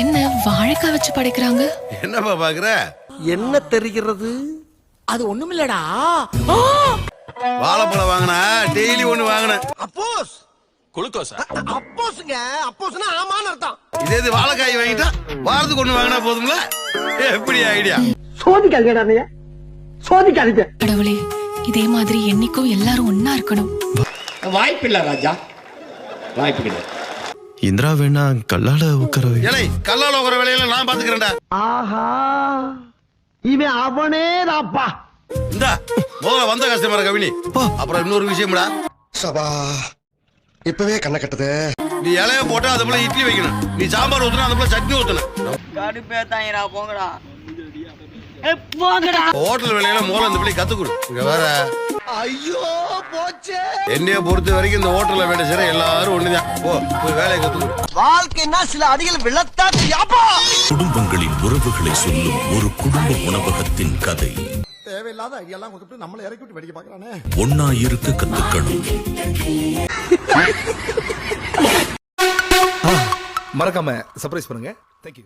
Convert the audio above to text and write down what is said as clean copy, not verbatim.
என்ன வாழைக்காய் வச்சு படைக்கிறாங்க? என்னப்பா பாக்குற? என்ன தெரிகிறது? அது ஒண்ணுமில்லடா. வாழைப்பழம் வாங்கினா டெய்லி ஒண்ணு வாங்கினேன். அப்போஸ் குளுக்கோஸா? அப்போஸ்ங்க, அப்போஸ்னா ஆமான்னு அர்த்தம். இதே இது வாழைக்காய் வாங்கிட்டா வாரத்துக்கு ஒண்ணு வாங்கினா போதும்ல? எப்படி ஐடியா? சோதிக்காதீங்க, சோதிக்காதீங்க. கடவுளே, இதே மாதிரி என்னைக்கும் எல்லாரும் ஒன்னா இருக்கணும். வாய்ப்பில்லை ராஜா, வாய்ப்பு கிடையாது. இந்திரா வேணா கல்லால உட்கார ஏலே, கல்லால உக்கிற வேலையில நான் பாத்துக்கிறேன்டா. ஆஹா, இவன் அவனே தாப்பா. இந்தா முதல்ல வந்த கஸ்டமர் கவினி. அப்புறம் இன்னொரு விஷயம்டா. சபா இப்பவே கண்ண கட்டுது. நீ இலைய போட்டா அது போல இட்லி வைக்கணும். நீ சாம்பார் ஊத்தணும், அது போல சட்னி ஊத்தணும். கடுப்பேத்தாங்கடா, போங்கடா. ஹோட்டல் வேலையில மூலம் இந்த பிள்ளை கத்துக்கொடு. இங்க வேற ஐயோ போச்சே. என்னைய பொறுத்த வரைக்கும் இந்த ஹோட்டல்ல வேலை செய்யற எல்லாரும் ஒண்ணுதான். போய் வேலையை கத்துக்கொடு. வாழ்க்கைன்னா சில அடிகள் விழத்தான் யாப்பா. குடும்பங்களின் உறவுகளை சொல்லும் ஒரு குடும்ப உணவகத்தின் கதை. தேவையில்லாத ஐடியாலாம் கொடுத்துட்டு நம்மள இறக்கி விட்டு வெடிக்க பாக்குறானே. ஒன்னா இருக்க கத்துக்கணும். மறக்காம சர்ப்ரைஸ் பண்ணுங்க. தேங்க்யூ.